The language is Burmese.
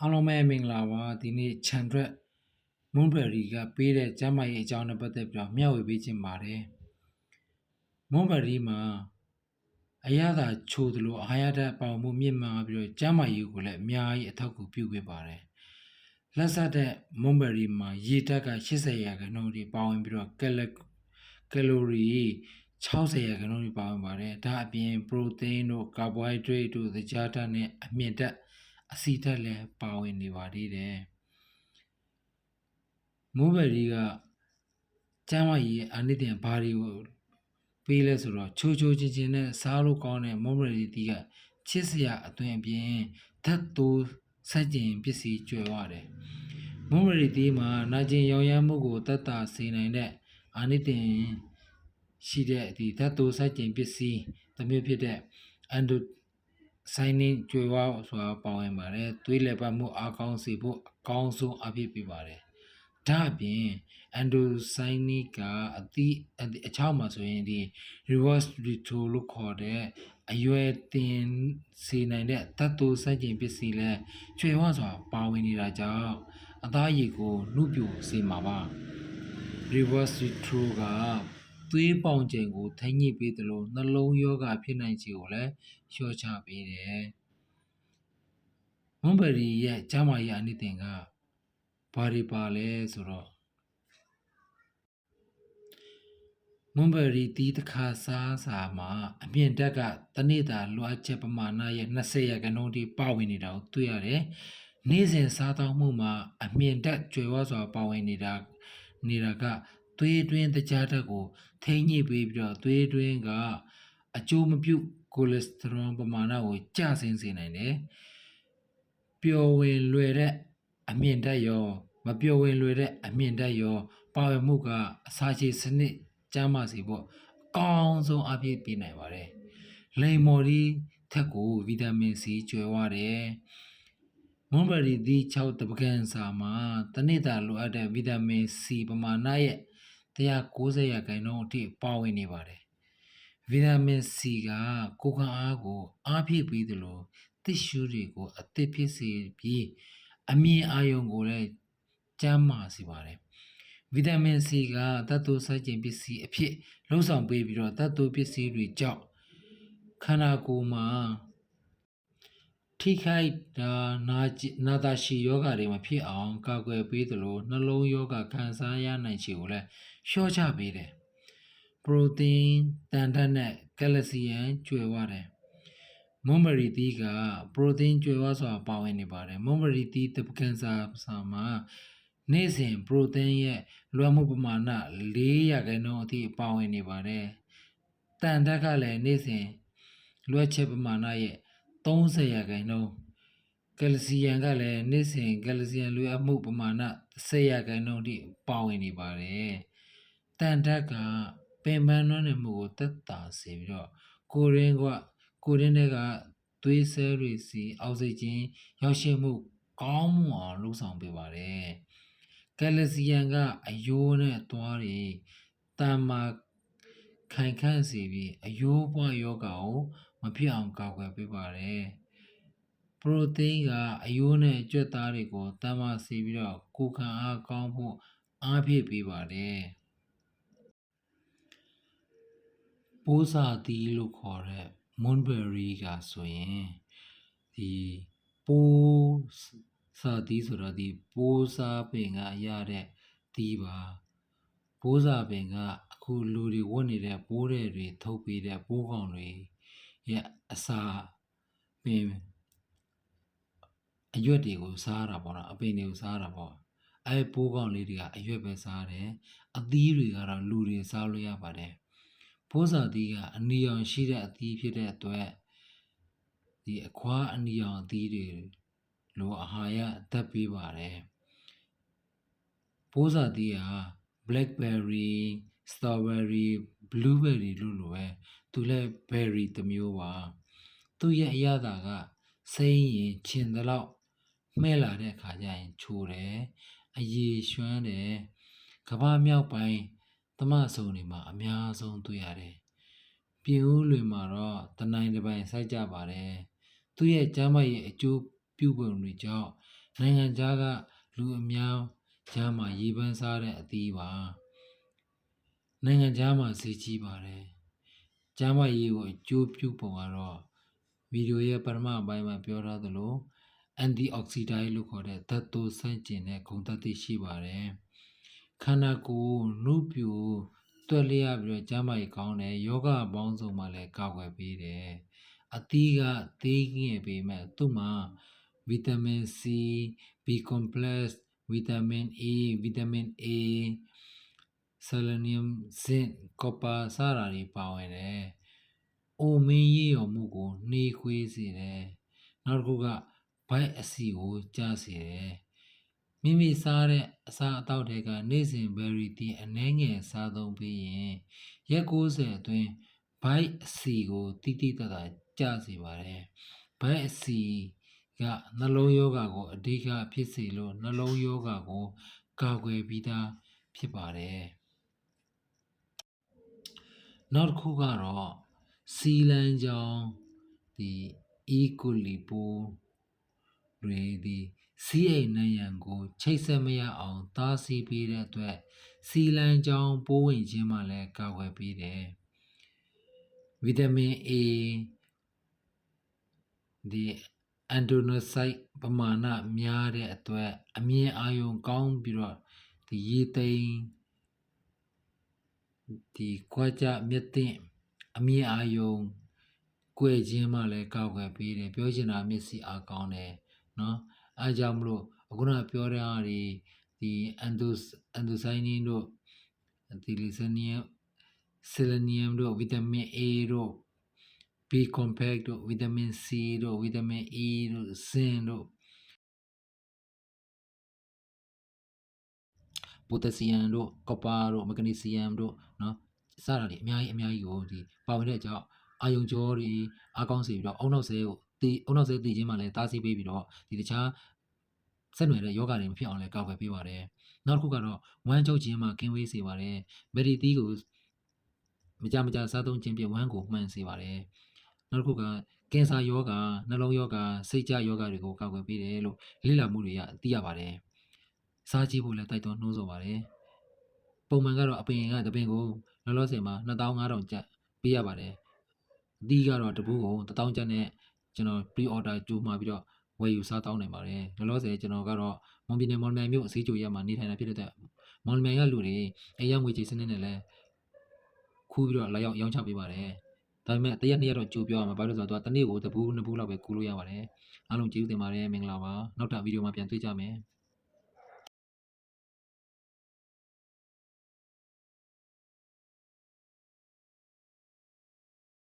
အားလုံးပဲမင်္ဂလာပါဒီနေ့ခြံထွက်မွန်ဘယ်ရီကပေးတဲ့ကျမ်းမာရေးအကြောင်းနဲ့ပတ်သက်ပြီးမျှဝေပေးခြင်းပါတယ်မွန်ဘယ်ရီမှာအရသာချိုးသလိုအာရဓာတ်ပေါင်မှုမြင့်မားပြီးကျမ်းမာရေးကိုလည်းအများကြီးအထောက်အကူပြုပေးပါတယ်လက်ဆက်တဲ့မွန်ဘယ်ရီမှာရေဓာတ်က80ရာခိုင်နှုန်းထိပါဝင်ပြီးကယ်လိုရီ60ရာခိုင်နှုန်းထိပါဝင်ပါတယ်ဒါအပြင်ပရိုတိန်းတို့ကာဘိုဟိုက်ဒရိတ်တို့သကြားဓာတ်နဲ့အမြင့်ဓာတ်အဆီဓာတ်လည်းပါဝင်နေပါသေးတယ်မွန်ဘယ်ရီကကျမ်းမာရေးအာနိသင်ဘာတွေကိုပေးလဲဆိုတော့ချိုးချင်းနဲ့စားလို့ကောင်းတဲ့မွန်ဘယ်ရီတီးကချစ်စရာအသွင်အပြင်ဓာတ်သိုးစိုက်ကျင်ပစ္စည်းကျွဲရတယ်မွန်ဘယ်ရီတီးမှာနာကျင်ရောင်ရမ်းမှုကိုသက်သာစေနိုင်တဲ့အာနိသင်ရှိတဲ့ဒီဓာတ်သိုးစိုက်ကျင်ပစ္စည်းတစ်မျိုးဖြစ်တဲ့အန်ဒိုဆိုင်နင်းကျွေးဝါဆိုတာပါဝင်ပါတယ်သွေးလည်ပတ်မှုအားကောင်းစေဖို့အကောင်းဆုံးအဖြစ်ပေးပါတယ်ဒါအပြင်အန်ဒိုဆိုင်နီကအချောင်းမှာဆိုရင်ဒီ reverse retro လို့ခေါ်တဲ့အရွယ်တင်စေနိုင်တဲ့ဓာတ်သိုးစိုက်ကျင်ပစ္စည်းလဲကျွေးဝါဆိုတာပါဝင်နေတာကြောင့်အသားရည်ကိုနှုတ်ပြစေမှာပါ reverse retro ကသွေးပေါင်ချိန်ကိုထိန်းညှိပေးသလိုနှလုံးရောဂါဖြစ်နိုင်ခြေကိုလည်းလျှော့ချပေးတယ်မွန်ဘယ်ရီရဲ့ကျန်းမာရေးအနိသင်ကဘာတွေပါလဲဆိုတော့မွန်ဘယ်ရီတီးတစ်ခါစားစာမှာအမြင့်ဓာတ်ကတစ်နေ့တာလိုအပ်ချက်ပမာဏရဲ့20ရာခိုင်နှုန်းထိပါဝင်နေတာကိုတွေ့ရတယ်နေ့စဉ်စားသောက်မှုမှာအမြင့်ဓာတ်ကျွေဝါစွာပါဝင်နေတာကသွေးတွင်းသကြားဓာတ်ကိုထိန်းညှိပေးပြီးတော့သွေးတွင်းကအကျိုးမပြုကိုလက်စတရောပမာဏကိုကျဆင်းစေနိုင်တယ်ပျော်ဝင်လွယ်တဲ့အမြင့်ဓာတ်ရောမပျော်ဝင်လွယ်တဲ့အမြင့်ဓာတ်ရောပါဝင်မှုကအစာချေစနစ်ကျန်းမာစေဖို့အကောင်းဆုံးအဖြစ်ပေးနိုင်ပါတယ်လိမ်မော်ဒီထက်ကိုဗီတာမင်စီကျွဲဝတယ်မွန်ဘယ်ရီဒီ6တပကံစာမှာတနေ့တာလိုအပ်တဲ့ဗီတာမင်စီပမာဏရဲ့190ရာခိုင်နှုန်းအထိပါဝင်နေပါတယ်ဗီတာမင်စီကကိုယ်ခံအားကိုအားဖြည့်ပေးသလိုတစ်ရှူးတွေကိုအသစ်ဖြစ်စေပြီးအမြင်အာရုံကိုလည်းကျန်းမာစေပါတယ်ဗီတာမင်စီကဓာတ်သိုးစိုက်ကျင်ပစ္စည်းအဖြစ်လှုပ်ဆောင်ပေးပြီးတော့ဓာတ်သိုးပစ္စည်းတွေကြောင့်ခန္ဓာကိုယ်မှာထိခိုက်တာနာတာရှည်ယောဂတွေမဖြစ်အောင်ကာကွယ်ပေးသလိုနှလုံးယောဂခံစားရနိုင်ခြေကိုလည်းလျှော့ချပေးတယ်ပရိုတင်းတန်ဓာတ်နဲ့ကယ်လဆီယမ်ကျွဲဝတယ်မွန်ဘယ်ရီတီးကပရိုတင်းကျွဲဝစွာပါဝင်နေပါတယ်မွန်ဘယ်ရီတီးတပကံစာမှာနေ့စဉ်ပရိုတင်းရဲ့လွှမ်းမှုပမာဏ4ရာခိုင်နှုန်းအထိပါဝင်နေပါတယ်တန်ဓာတ်ကလည်းနေ့စဉ်လွှတ်ချက်ပမာဏရဲ့30ရာခိုင်နှုန်းကယ်လဆီယမ်ကလည်းနေ့စဉ်ကယ်လဆီယမ်လိုအပ်မှုပမာဏ10ရာခိုင်နှုန်းထိပါဝင်နေပါတယ်တန်ဓာတ်ကပင်ပန်းလွှမ်းနေမှုကိုသက်သာစေပြီးတော့ကိုရင်းတွေကသွေးဆဲတွေစီအောက်ဆီဂျင်ရောက်ရှိမှုကောင်းမွန်အောင်လုပ်ဆောင်ပေးပါတယ်ကယ်လဆီယမ်ကအယိုးနဲ့သွားတွေတန်မာခိုင်ခန့်စေပြီးအယိုးပွားယောဂါကိုမဖြစ်အောင်ကာကွယ်ပေးပါတယ်ပရိုတင်းကအယိုးနဲ့ကြွက်သားတွေကိုတန်မာစေပြီးတော့ကိုယ်ခံအားကောင်းဖို့အားဖြည့်ပေးပါတယ်ပိုးစာတီးလို့ခေါ်တဲ့မွန်ဘယ်ရီကဆိုရင်ဒီပိုးစာတီးဆိုတော့ဒီပိုးစာပင်ကရတဲ့တီးပါပိုးစာပင်ကအခုလူတွေဝတ်နေတဲ့ပိုးတွေထုတ်ပေးတဲ့ပိုးကောင်တွေရဲ့အစာပင်အရွက်တွေကိုစားတာပေါ့နော်အပင်တွေကိုစားတာပေါ့အဲပိုးကောင်လေးတွေကအရွက်ပဲစားတယ်အသီးတွေကတော့လူတွေစားလို့ရပါတယ်ပိုးစာသီးကအနီရောင်ရှိတဲ့အသီးဖြစ်တဲ့အတွက်ဒီအခွားအနီရောင်အသီးတွေလိုအာဟာရဓာတ်ပေးပါတယ်ပိုးစာသီးက blackberry strawberry blueberry လို့လိုပဲသူလည်း berry တစ်မျိုးပါသူ့ရဲ့အရသာကစိမ်းရင်ချင်သလောက်မှဲ့လာတဲ့အခါကျရင်ချိုတယ်အရည်ရွှမ်းတယ်ကမ္ဘာမြောက်ပိုင်းသမဆုံတွေမှာအများဆုံးတွေ့ရတယ်ပြင်ဦးလွင်မှာတော့တနိုင်တစ်ပိုင်စိုက်ကြပါတယ်သူ့ရဲ့ကျမ်းမာရေးအကျိုး ပြုပုံတွေကြောင့်နိုင်ငံခြားကလူအများကြားမှာရေပန်းစားတဲ့အသီးပါနိုင်ငံခြားမှာဈေးကြီးပါတယ်ကျန်းမာရေးကိုအကျိုးပြုပုံကတော့ဗီဒီယိုရဲ့ပထမအပိုင်းမှာပြောထားသလို antioxidant လို့ခေါ်တဲ့ဓာတ်သိုးဆန့်ကျင်တဲ့ဂုဏ်သတ္တိရှိပါတယ်ခန္ဓာကိုယ်နုပြိုတွက်လျက်ပြီးတော့ကျန်းမာရေးကောင်းတယ်ယောဂအပေါင်းစုံမှာလည်းကာကွယ်ပေးတယ်အသီးကသေးငယ်ပေမဲ့သူ့မှာဗီတာမင် C B complex ဗီတာမင် E ဗီတာမင် A ဆယ်လနီယမ်ဇင့်ကော်ပါစတာတွေပါဝင်တယ်အိုမင်းရည်ရော်မှုကိုနှေးခွေးစေတယ်နောက်တစ်ခုကဘိုက်အဆီကိုကျစေတယ်မိမိစားတဲ့အစာအသောက်တွေကနေ့စဉ်ဘယ်ရီတင်အနှဲငယ်စားသုံးပြီးရင်ရက်60အတွင်းဘိုက်အဆီကိုတိတိတတ်တာကျစေပါတယ်ဘိုက်အဆီကနှလုံးရောဂါကိုအဓိကဖြစ်စေလို့နှလုံးရောဂါကိုကာကွယ်ပြီးသားဖြစ်ပါတယ်နောက်တစ်ခုကတော့စီလန်းကြောင်းဒီအီကိုလီပိုတွေဒီစီးအိမ်နှံရံကိုချိတ်ဆက်မရအောင်တားဆီးပေးတဲ့အတွက်စီလန်းကြောင်းပိုးဝင်ခြင်းမှလည်းကာကွယ်ပေးတယ်ဗီတာမင် A ဒီအန်တိုနိုဆိုက်ပမာဏများတဲ့အတွက်အမြင်အာရုံကောင်းပြီးတော့ဒီရေသိမ်းဒီခွာကြမြက်တဲ့အမြင်အာရုံကွယ်ခြင်းမှလည်းကာကွယ်ပေးတယ်ပြောချင်တာမျက်စိအားကောင်းတယ်နော်အဲကြောင့်မလို့အခုနပြောတဲ့အားဒီအန်တိုဆိုင်းနင်းတို့ဒီလီဆနီယမ်ဆယ်လနီယမ်တို့ဗီတာမင် A တို့ B complex တို့ဗီတာမင် C တို့ဗီတာမင် E တို့ဇင်တို့ပိုတက်ဆီယမ်တို့ကော်ပါတို့မက်ဂနီဆီယမ်တို့နော်စတာတွေအများကြီးကိုဒီပါဝင်တဲ့အကြောင်းအာယုံကြောတွေအားကောင်းစေပြီးတော့အုံနောက်ဆဲကိုအုံနောက်ဆဲတည်ခြင်းမှလည်းတားဆီးပေးပြီးတော့ဒီတခြားဆက်နွယ်တဲ့ယောဂတွေမဖြစ်အောင်လည်းကာကွယ်ပေးပါတယ်နောက်တစ်ခုကတော့ဝမ်းချုပ်ခြင်းမှကင်းဝေးစေပါတယ်ဗက်ရီတီကိုမကြစားသုံးခြင်းဖြင့်ဝမ်းကိုမှန်စေပါတယ်နောက်တစ်ခုကကင်ဆာယောဂနှလုံးယောဂစိတ်ကြယောဂတွေကိုကာကွယ်ပေးတယ်လို့လေ့လာမှုတွေကသိရပါတယ်စားကြည့်ဖို့လည်းတိုက်တွန်းနှိုးဆော်ပါတယ်ပုံမှန်ကတော့အပင်ကတပင်ကိုလောလောဆယ်မှာ2500ကျပ်ပေးရပါတယ်အသီးကတော့တပူးကို1000ကျပ်နဲ့ကျွန်တော် pre order ကြိုးမှာပြီးတော့ဝယ်ယူစားတောင်းနိုင်ပါတယ်လောလောဆယ်ကျွန်တော်ကတော့မွန်ပြည်နယ်မော်လမြိုင်မြို့အစည်းကြိုရမှာနေထိုင်တာဖြစ်တဲ့အတွက်မော်လမြိုင်ကလူတွေအိမ်ရောက်ငွေကြေးစနစ်နဲ့လည်းခူးပြီးတော့လာရောက်ရောင်းချပေးပါတယ်ဒါပေမဲ့တရက်နှစ်ရက်တော့ကြိုပြောရမှာဘာလို့လဲဆိုတော့တနေ့ကိုတပူးနှစ်ပူးလောက်ပဲကူလို့ရပါတယ်အားလုံးကျေးဇူးတင်ပါတယ်မင်္ဂလာပါနောက်ထပ်ဗီဒီယိုမှာပြန်တွေ့ကြမယ်